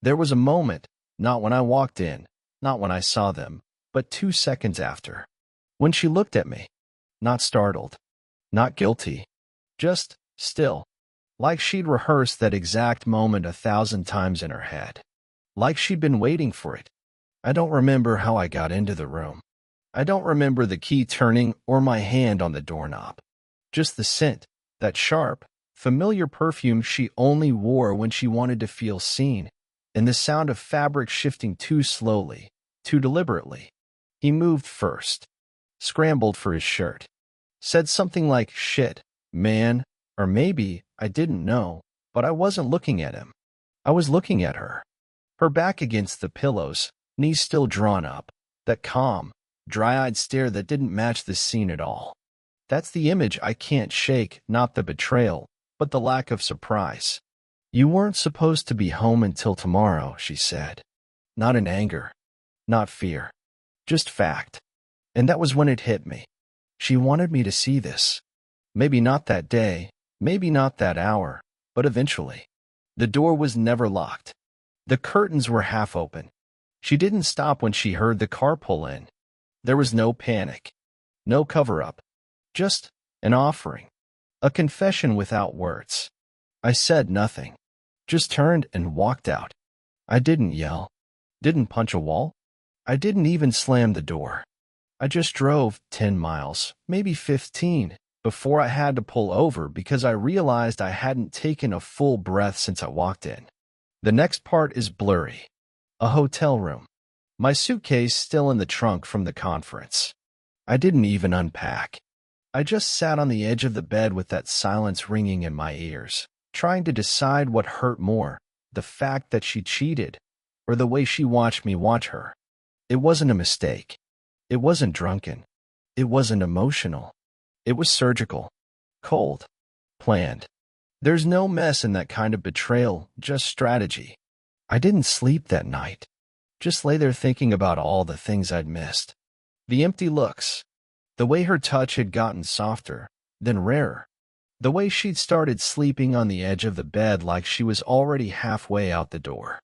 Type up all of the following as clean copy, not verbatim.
There was a moment, not when I walked in, not when I saw them, but 2 seconds after. When she looked at me, not startled, not guilty, just still, like she'd rehearsed that exact moment 1,000 times in her head, like she'd been waiting for it. I don't remember how I got into the room. I don't remember the key turning or my hand on the doorknob. Just the scent, that sharp, familiar perfume she only wore when she wanted to feel seen, and the sound of fabric shifting too slowly, too deliberately. He moved first, scrambled for his shirt, said something like, "Shit, man," or maybe, I didn't know, but I wasn't looking at him. I was looking at her. Her back against the pillows, knees still drawn up, that calm, dry-eyed stare that didn't match the scene at all. That's the image I can't shake, not the betrayal, but the lack of surprise. "You weren't supposed to be home until tomorrow," she said. Not in anger, not fear, just fact. And that was when it hit me. She wanted me to see this. Maybe not that day, maybe not that hour, but eventually. The door was never locked. The curtains were half open. She didn't stop when she heard the car pull in. There was no panic, no cover-up, just an offering, a confession without words. I said nothing, just turned and walked out. I didn't yell, didn't punch a wall. I didn't even slam the door. I just drove 10 miles, maybe 15, before I had to pull over because I realized I hadn't taken a full breath since I walked in. The next part is blurry. A hotel room. My suitcase still in the trunk from the conference. I didn't even unpack. I just sat on the edge of the bed with that silence ringing in my ears, trying to decide what hurt more, the fact that she cheated, or the way she watched me watch her. It wasn't a mistake. It wasn't drunken. It wasn't emotional. It was surgical, cold, planned. There's no mess in that kind of betrayal, just strategy. I didn't sleep that night. Just lay there thinking about all the things I'd missed. The empty looks. The way her touch had gotten softer, then rarer. The way she'd started sleeping on the edge of the bed like she was already halfway out the door.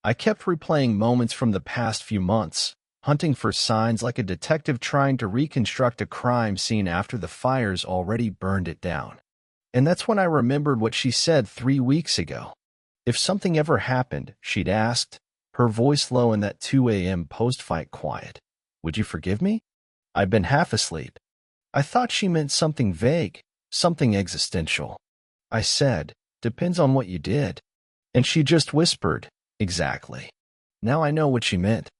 I kept replaying moments from the past few months, hunting for signs like a detective trying to reconstruct a crime scene after the fires already burned it down. And that's when I remembered what she said 3 weeks ago. If something ever happened, she'd asked, her voice low in that 2 a.m. post-fight quiet, "Would you forgive me?" I'd been half asleep. I thought she meant something vague, something existential. I said, "Depends on what you did." And she just whispered, "Exactly." Now I know what she meant.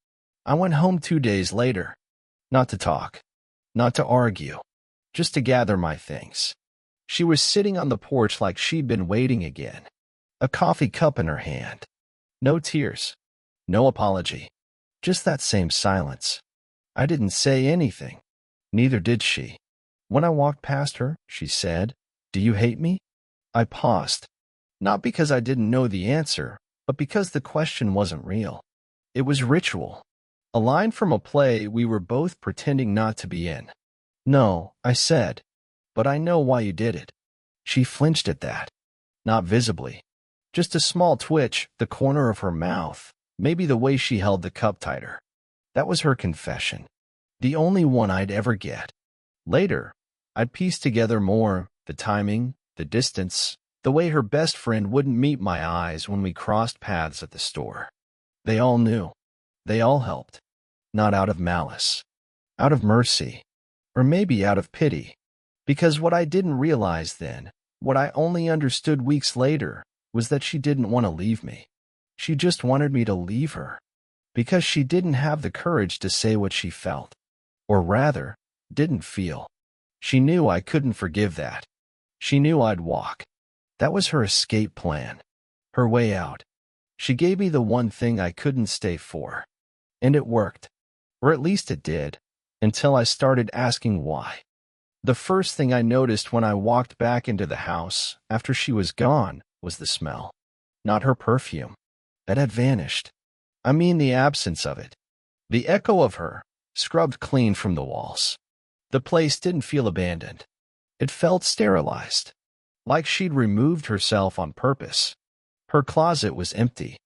I went home 2 days later. Not to talk, not to argue, just to gather my things. She was sitting on the porch like she'd been waiting again, a coffee cup in her hand. No tears, no apology, just that same silence. I didn't say anything. Neither did she. When I walked past her, she said, "Do you hate me?" I paused, not because I didn't know the answer, but because the question wasn't real. It was ritual, a line from a play we were both pretending not to be in. "No," I said, "but I know why you did it." She flinched at that. Not visibly. Just a small twitch, the corner of her mouth, maybe the way she held the cup tighter. That was her confession. The only one I'd ever get. Later, I'd piece together more, the timing, the distance, the way her best friend wouldn't meet my eyes when we crossed paths at the store. They all knew. They all helped. Not out of malice. Out of mercy. Or maybe out of pity. Because what I didn't realize then, what I only understood weeks later, was that she didn't want to leave me. She just wanted me to leave her. Because she didn't have the courage to say what she felt. Or rather, didn't feel. She knew I couldn't forgive that. She knew I'd walk. That was her escape plan. Her way out. She gave me the one thing I couldn't stay for. And it worked. Or at least it did. Until I started asking why. The first thing I noticed when I walked back into the house, after she was gone, was the smell. Not her perfume. That had vanished. I mean the absence of it. The echo of her, scrubbed clean from the walls. The place didn't feel abandoned. It felt sterilized. Like she'd removed herself on purpose. Her closet was empty.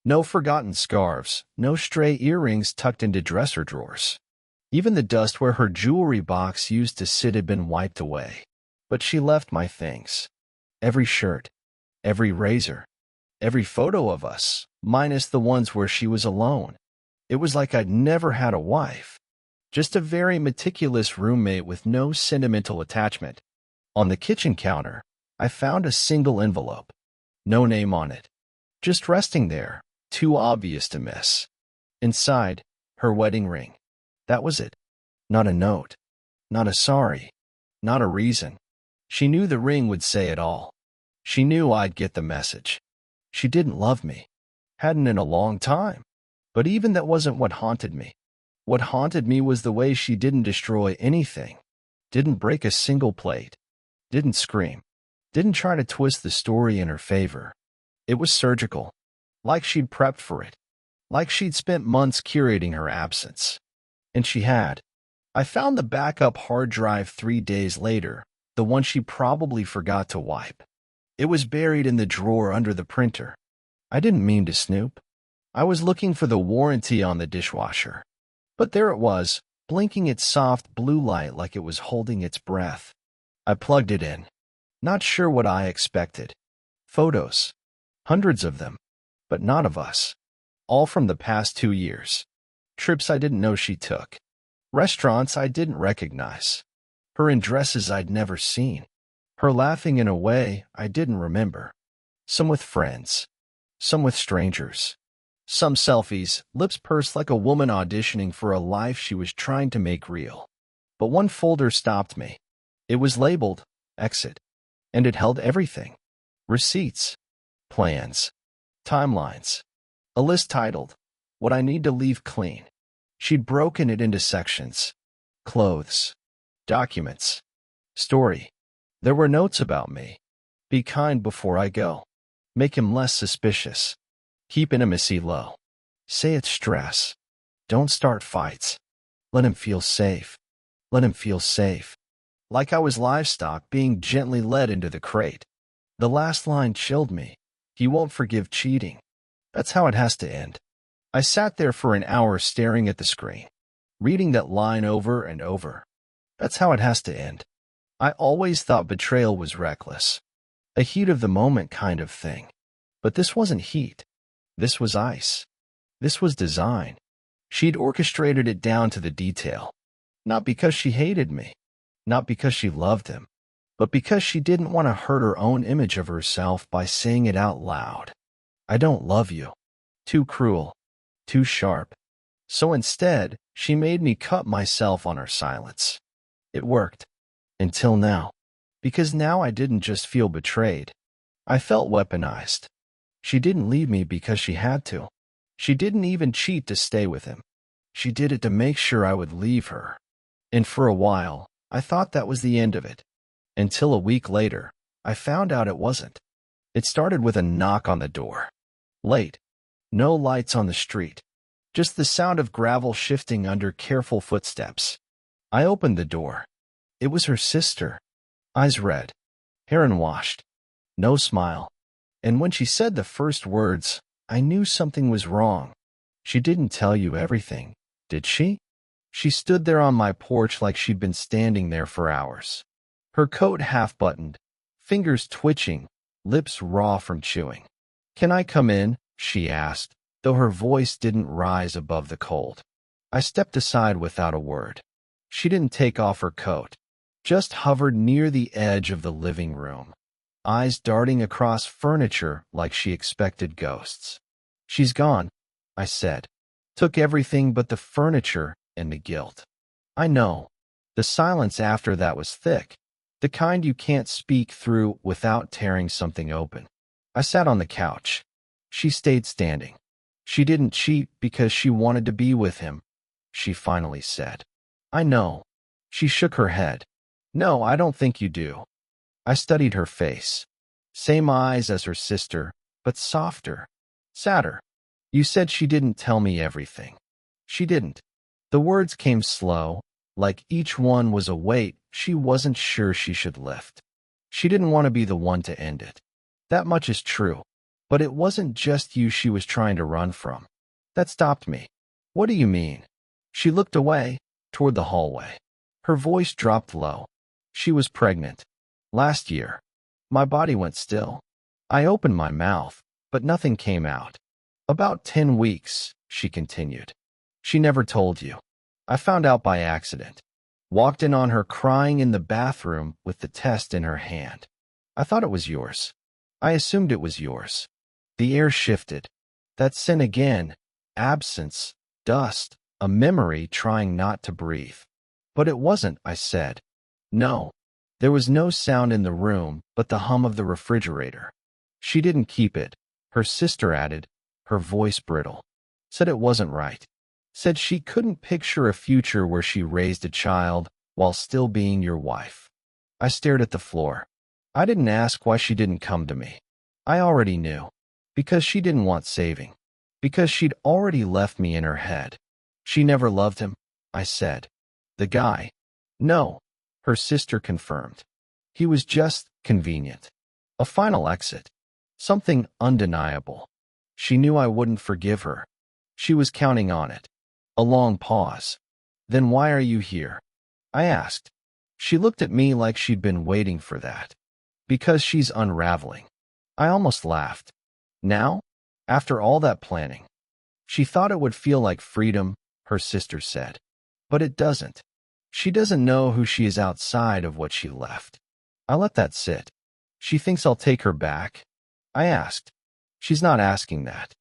No forgotten scarves, no stray earrings tucked into dresser drawers. Even the dust where her jewelry box used to sit had been wiped away. But she left my things. Every shirt, every razor, every photo of us, minus the ones where she was alone. It was like I'd never had a wife. Just a very meticulous roommate with no sentimental attachment. On the kitchen counter, I found a single envelope. No name on it. Just resting there, too obvious to miss. Inside, her wedding ring. That was it. Not a note. Not a sorry. Not a reason. She knew the ring would say it all. She knew I'd get the message. She didn't love me. Hadn't in a long time. But even that wasn't what haunted me. What haunted me was the way she didn't destroy anything. Didn't break a single plate. Didn't scream. Didn't try to twist the story in her favor. It was surgical. Like she'd prepped for it. Like she'd spent months curating her absence. And she had. I found the backup hard drive 3 days later, the one she probably forgot to wipe. It was buried in the drawer under the printer. I didn't mean to snoop. I was looking for the warranty on the dishwasher. But there it was, blinking its soft blue light like it was holding its breath. I plugged it in. Not sure what I expected. Photos. Hundreds of them. But not of us. All from the past 2 years. Trips I didn't know she took. Restaurants I didn't recognize. Her in dresses I'd never seen. Her laughing in a way I didn't remember. Some with friends. Some with strangers. Some selfies, lips pursed like a woman auditioning for a life she was trying to make real. But one folder stopped me. It was labeled Exit. And it held everything. Receipts. Plans. Timelines. A list titled, What I Need to Leave Clean. She'd broken it into sections. Clothes. Documents. Story. There were notes about me. Be kind before I go. Make him less suspicious. Keep intimacy low. Say it's stress. Don't start fights. Let him feel safe. Let him feel safe. Like I was livestock being gently led into the crate. The last line chilled me. He won't forgive cheating. That's how it has to end. I sat there for an hour staring at the screen, reading that line over and over. That's how it has to end. I always thought betrayal was reckless. A heat of the moment kind of thing. But this wasn't heat. This was ice. This was design. She'd orchestrated it down to the detail. Not because she hated me. Not because she loved him. But because she didn't want to hurt her own image of herself by saying it out loud. I don't love you. Too cruel. Too sharp. So instead, she made me cut myself on her silence. It worked. Until now. Because now I didn't just feel betrayed. I felt weaponized. She didn't leave me because she had to. She didn't even cheat to stay with him. She did it to make sure I would leave her. And for a while, I thought that was the end of it. Until a week later, I found out it wasn't. It started with a knock on the door. Late. No lights on the street. Just the sound of gravel shifting under careful footsteps. I opened the door. It was her sister. Eyes red. Hair unwashed. No smile. And when she said the first words, I knew something was wrong. She didn't tell you everything, did she? She stood there on my porch like she'd been standing there for hours. Her coat half-buttoned, fingers twitching, lips raw from chewing. Can I come in? She asked, though her voice didn't rise above the cold. I stepped aside without a word. She didn't take off her coat, just hovered near the edge of the living room, eyes darting across furniture like she expected ghosts. She's gone, I said. Took everything but the furniture and the guilt. I know. The silence after that was thick, the kind you can't speak through without tearing something open. I sat on the couch. She stayed standing. She didn't cheat because she wanted to be with him, she finally said. I know. She shook her head. No, I don't think you do. I studied her face. Same eyes as her sister, but softer, sadder. You said she didn't tell me everything. She didn't. The words came slow, like each one was a weight she wasn't sure she should lift. She didn't want to be the one to end it. That much is true. But it wasn't just you she was trying to run from. That stopped me. What do you mean? She looked away, toward the hallway. Her voice dropped low. She was pregnant. Last year. My body went still. I opened my mouth, but nothing came out. About 10 weeks, she continued. She never told you. I found out by accident. Walked in on her crying in the bathroom with the test in her hand. I thought it was yours. I assumed it was yours. The air shifted. That sin again. Absence, dust, a memory trying not to breathe. But it wasn't, I said. No. There was no sound in the room but the hum of the refrigerator. She didn't keep it, her sister added, her voice brittle. Said it wasn't right. Said she couldn't picture a future where she raised a child while still being your wife. I stared at the floor. I didn't ask why she didn't come to me. I already knew. Because she didn't want saving. Because she'd already left me in her head. She never loved him, I said. The guy? No, her sister confirmed. He was just convenient. A final exit. Something undeniable. She knew I wouldn't forgive her. She was counting on it. A long pause. Then why are you here? I asked. She looked at me like she'd been waiting for that. Because she's unraveling. I almost laughed. Now? After all that planning. She thought it would feel like freedom, her sister said. But it doesn't. She doesn't know who she is outside of what she left. I let that sit. She thinks I'll take her back? I asked. She's not asking that.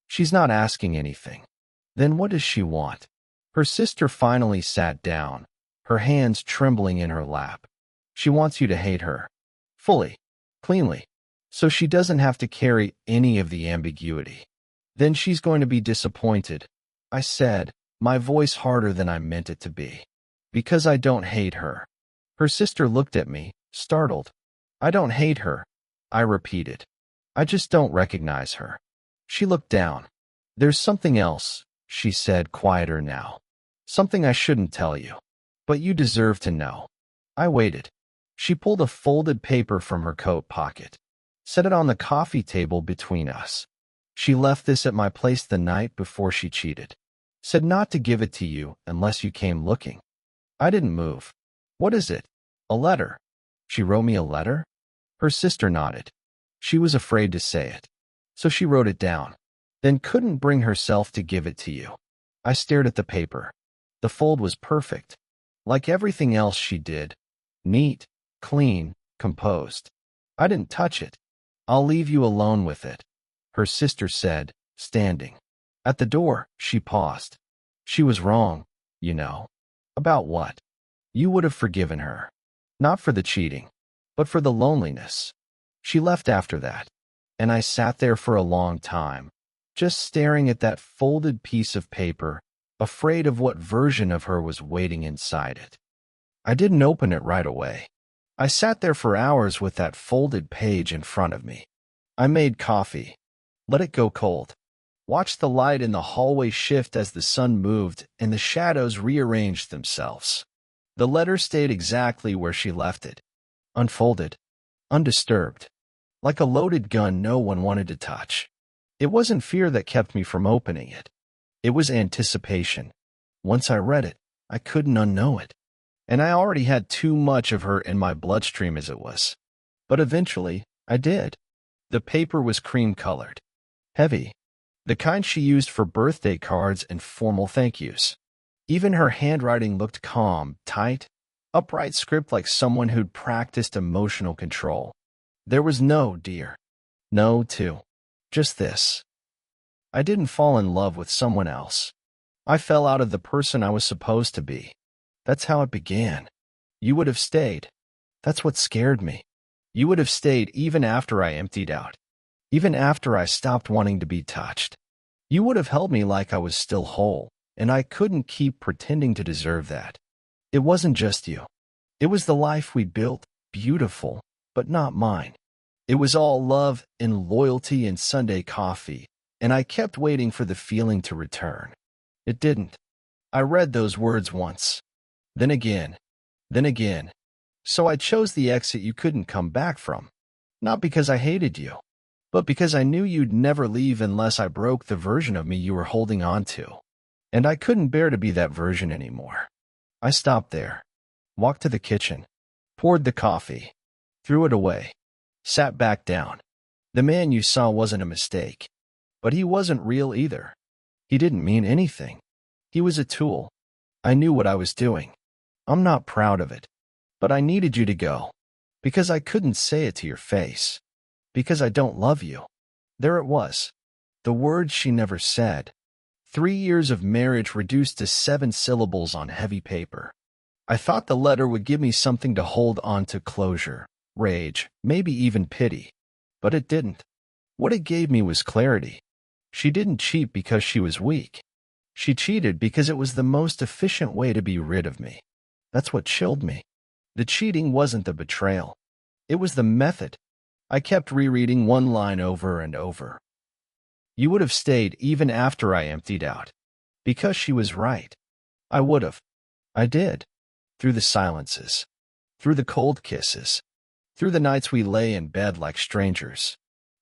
She's not asking anything. Then what does she want? Her sister finally sat down, her hands trembling in her lap. She wants you to hate her. Fully. Cleanly. So she doesn't have to carry any of the ambiguity. Then she's going to be disappointed, I said, my voice harder than I meant it to be. Because I don't hate her. Her sister looked at me, startled. I don't hate her, I repeated. I just don't recognize her. She looked down. There's something else, she said, quieter now. Something I shouldn't tell you. But you deserve to know. I waited. She pulled a folded paper from her coat pocket. Set it on the coffee table between us. She left this at my place the night before she cheated. Said not to give it to you unless you came looking. I didn't move. What is it? A letter. She wrote me a letter? Her sister nodded. She was afraid to say it. So she wrote it down. Then couldn't bring herself to give it to you. I stared at the paper. The fold was perfect. Like everything else she did. Neat, clean, composed. I didn't touch it. I'll leave you alone with it, her sister said, standing. At the door, she paused. She was wrong, you know. About what? You would have forgiven her. Not for the cheating, but for the loneliness. She left after that, and I sat there for a long time, just staring at that folded piece of paper, afraid of what version of her was waiting inside it. I didn't open it right away. I sat there for hours with that folded page in front of me. I made coffee, let it go cold, watched the light in the hallway shift as the sun moved and the shadows rearranged themselves. The letter stayed exactly where she left it, unfolded, undisturbed, like a loaded gun no one wanted to touch. It wasn't fear that kept me from opening it. It was anticipation. Once I read it, I couldn't unknow it. And I already had too much of her in my bloodstream as it was. But eventually, I did. The paper was cream-colored. Heavy. The kind she used for birthday cards and formal thank yous. Even her handwriting looked calm, tight, upright script like someone who'd practiced emotional control. There was no dear. No to. Just this. I didn't fall in love with someone else. I fell out of the person I was supposed to be. That's how it began. You would have stayed. That's what scared me. You would have stayed even after I emptied out. Even after I stopped wanting to be touched. You would have held me like I was still whole, and I couldn't keep pretending to deserve that. It wasn't just you. It was the life we built, beautiful, but not mine. It was all love and loyalty and Sunday coffee, and I kept waiting for the feeling to return. It didn't. I read those words once. Then again. Then again. So I chose the exit you couldn't come back from. Not because I hated you. but because I knew you'd never leave unless I broke the version of me you were holding on to. And I couldn't bear to be that version anymore. I stopped there, walked to the kitchen, poured the coffee, threw it away, sat back down. The man you saw wasn't a mistake, but he wasn't real either. He didn't mean anything. He was a tool. I knew what I was doing. I'm not proud of it, but I needed you to go, because I couldn't say it to your face, because I don't love you. There it was, the words she never said. 3 years of marriage reduced to 7 syllables on heavy paper. I thought the letter would give me something to hold on to: closure, rage, maybe even pity. But it didn't. What it gave me was clarity. She didn't cheat because she was weak. She cheated because it was the most efficient way to be rid of me. That's what chilled me. The cheating wasn't the betrayal. It was the method. I kept rereading one line over and over. You would have stayed even after I emptied out. Because she was right. I would have. I did. Through the silences. Through the cold kisses. Through the nights we lay in bed like strangers.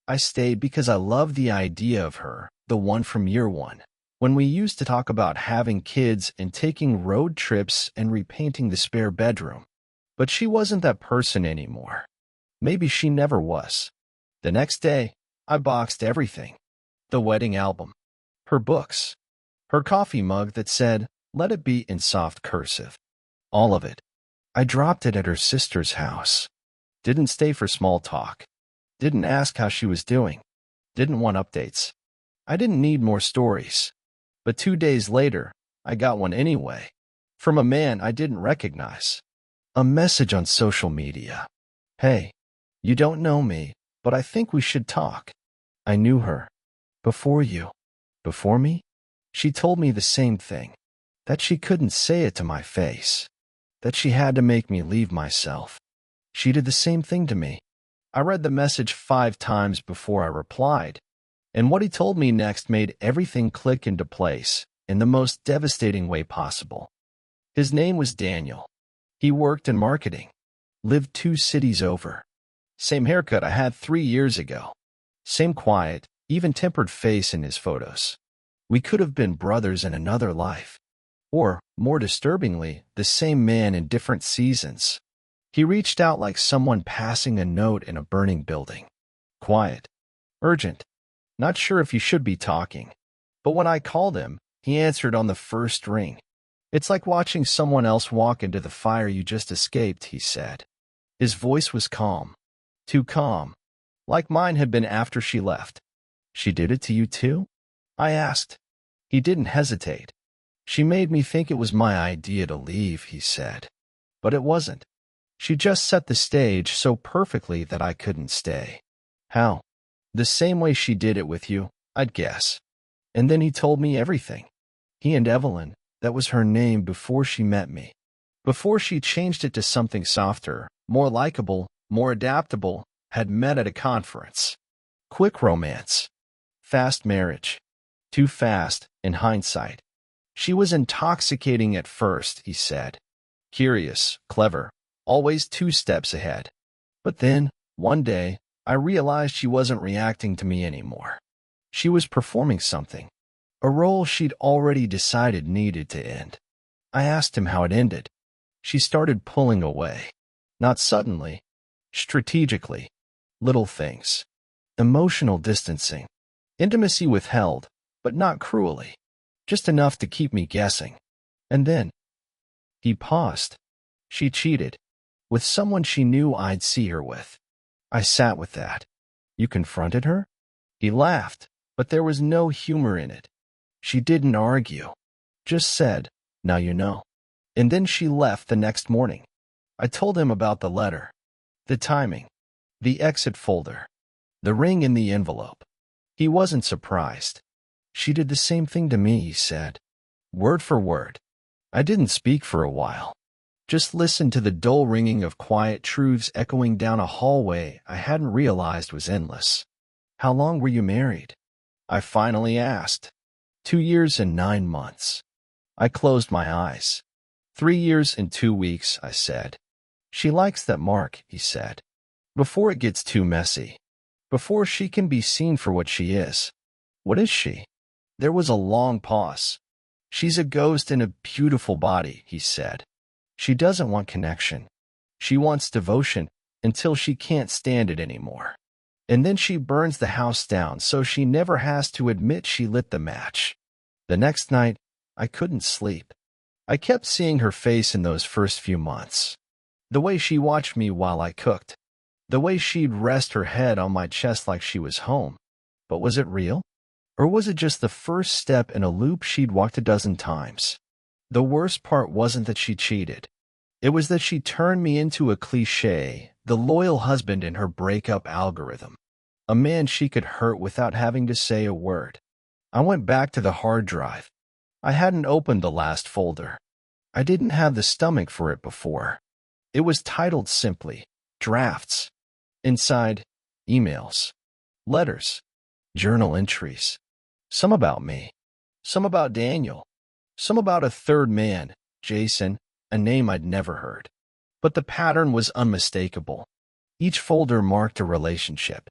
I stayed because I loved the idea of her, the one from year one, when we used to talk about having kids and taking road trips and repainting the spare bedroom. But she wasn't that person anymore. Maybe she never was. The next day, I boxed everything. The wedding album, her books, her coffee mug that said, "Let it be," in soft cursive. All of it. I dropped it at her sister's house. Didn't stay for small talk. Didn't ask how she was doing. Didn't want updates. I didn't need more stories. But 2 days later, I got one anyway. From a man I didn't recognize. A message on social media. Hey, you don't know me, but I think we should talk. I knew her. Before you. Before me? She told me the same thing. That she couldn't say it to my face. That she had to make me leave myself. She did the same thing to me. I read the message 5 times before I replied. And what he told me next made everything click into place in the most devastating way possible. His name was Daniel. He worked in marketing. Lived 2 cities over. Same haircut I had 3 years ago. Same quiet, even-tempered face in his photos. We could have been brothers in another life. Or, more disturbingly, the same man in different seasons. He reached out like someone passing a note in a burning building. Quiet. Urgent. Not sure if you should be talking. But when I called him, he answered on the first ring. It's like watching someone else walk into the fire you just escaped, he said. His voice was calm. Too calm. Like mine had been after she left. She did it to you too? I asked. He didn't hesitate. She made me think it was my idea to leave, he said. But it wasn't. She just set the stage so perfectly that I couldn't stay. How? The same way she did it with you, I'd guess. And then he told me everything. He and Evelyn, that was her name before she met me. Before she changed it to something softer, more likable, more adaptable, had met at a conference. Quick romance. Fast marriage. Too fast, in hindsight. She was intoxicating at first, he said. Curious, clever, always 2 steps ahead. But then, one day, I realized she wasn't reacting to me anymore. She was performing something. A role she'd already decided needed to end. I asked him how it ended. She started pulling away. Not suddenly. Strategically. Little things. Emotional distancing. Intimacy withheld, but not cruelly. Just enough to keep me guessing. And then, he paused. She cheated. With someone she knew I'd see her with. I sat with that. You confronted her? He laughed, but there was no humor in it. She didn't argue. Just said, now you know. And then she left the next morning. I told him about the letter. The timing. The exit folder. The ring in the envelope. He wasn't surprised. She did the same thing to me, he said. Word for word. I didn't speak for a while. Just listened to the dull ringing of quiet truths echoing down a hallway I hadn't realized was endless. How long were you married? I finally asked. 2 years and 9 months. I closed my eyes. 3 years and 2 weeks, I said. She likes that mark, he said. Before it gets too messy. before she can be seen for what she is. What is she? There was a long pause. She's a ghost in a beautiful body, he said. She doesn't want connection. She wants devotion until she can't stand it anymore. And then she burns the house down so she never has to admit she lit the match. The next night, I couldn't sleep. I kept seeing her face in those first few months. The way she watched me while I cooked. The way she'd rest her head on my chest like she was home. But was it real? Or was it just the first step in a loop she'd walked a dozen times? The worst part wasn't that she cheated. It was that she turned me into a cliché, the loyal husband in her breakup algorithm. A man she could hurt without having to say a word. I went back to the hard drive. I hadn't opened the last folder. I didn't have the stomach for it before. It was titled simply, Drafts. Inside, emails, letters, journal entries. Some about me. Some about Daniel. Some about a third man, Jason, a name I'd never heard. But the pattern was unmistakable. Each folder marked a relationship.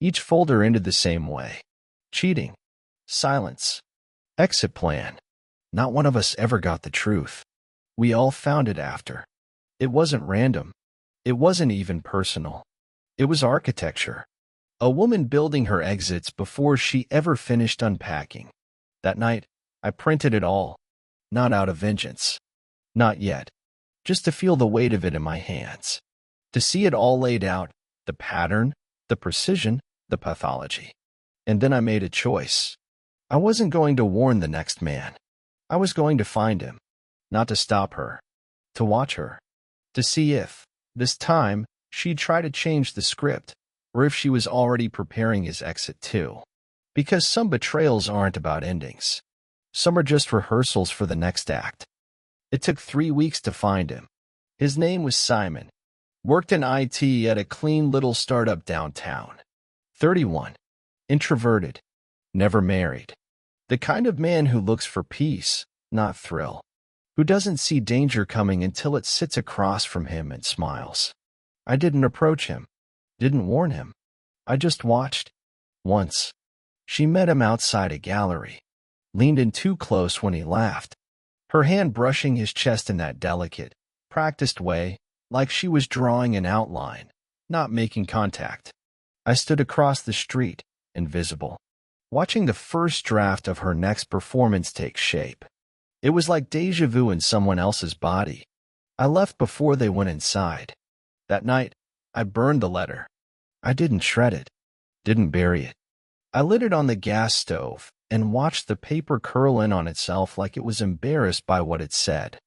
Each folder ended the same way. Cheating. Silence. Exit plan. Not one of us ever got the truth. We all found it after. It wasn't random. It wasn't even personal. It was architecture. A woman building her exits before she ever finished unpacking. That night, I printed it all. Not out of vengeance. Not yet. Just to feel the weight of it in my hands. To see it all laid out, the pattern, the precision, the pathology. And then I made a choice. I wasn't going to warn the next man. I was going to find him. Not to stop her. To watch her. To see if, this time, she'd try to change the script, or if she was already preparing his exit too. Because some betrayals aren't about endings. Some are just rehearsals for the next act. It took 3 weeks to find him. His name was Simon. Worked in IT at a clean little startup downtown. 31. Introverted. Never married. The kind of man who looks for peace, not thrill. Who doesn't see danger coming until it sits across from him and smiles. I didn't approach him. Didn't warn him. I just watched. Once. She met him outside a gallery. Leaned in too close when he laughed. Her hand brushing his chest in that delicate, practiced way, like she was drawing an outline, not making contact. I stood across the street, invisible, watching the first draft of her next performance take shape. It was like déjà vu in someone else's body. I left before they went inside. That night, I burned the letter. I didn't shred it. Didn't bury it. I lit it on the gas stove and watched the paper curl in on itself like it was embarrassed by what it said.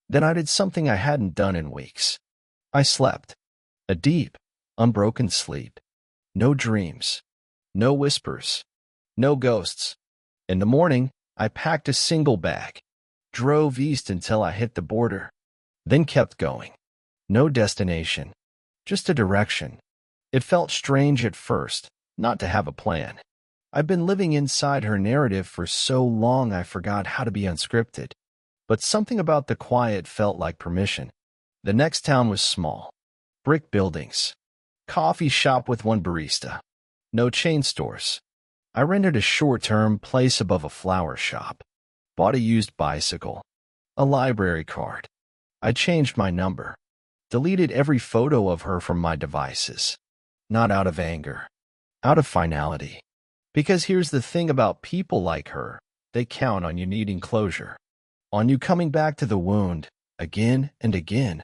Then I did something I hadn't done in weeks. I slept. A deep, unbroken sleep. No dreams. No whispers. No ghosts. In the morning, I packed a single bag. Drove east until I hit the border. Then kept going. No destination. Just a direction. It felt strange at first, not to have a plan. I've been living inside her narrative for so long I forgot how to be unscripted. But something about the quiet felt like permission. The next town was small. Brick buildings. Coffee shop with one barista. No chain stores. I rented a short-term place above a flower shop. Bought a used bicycle. A library card. I changed my number. Deleted every photo of her from my devices. Not out of anger. Out of finality. Because here's the thing about people like her, they count on you needing closure. On you coming back to the wound, again and again,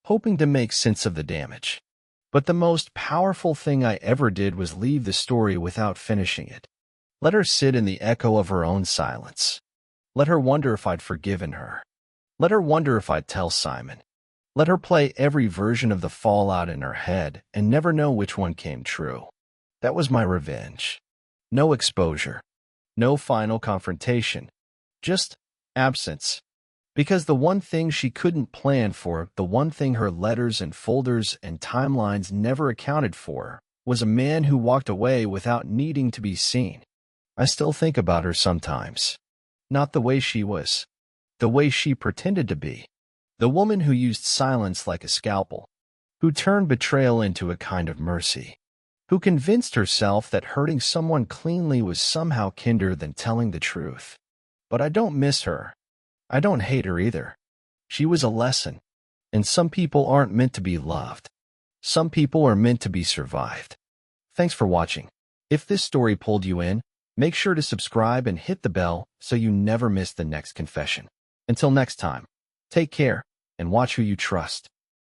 hoping to make sense of the damage. But the most powerful thing I ever did was leave the story without finishing it. Let her sit in the echo of her own silence. Let her wonder if I'd forgiven her. Let her wonder if I'd tell Simon. Let her play every version of the fallout in her head and never know which one came true. That was my revenge. No exposure. No final confrontation. Just absence. Because the one thing she couldn't plan for, the one thing her letters and folders and timelines never accounted for, was a man who walked away without needing to be seen. I still think about her sometimes. Not the way she was. The way she pretended to be. The woman who used silence like a scalpel. Who turned betrayal into a kind of mercy. who convinced herself that hurting someone cleanly was somehow kinder than telling the truth. But I don't miss her. I don't hate her either. She was a lesson. And some people aren't meant to be loved. Some people are meant to be survived. Thanks for watching. If this story pulled you in, make sure to subscribe and hit the bell so you never miss the next confession. Until next time, take care and watch who you trust.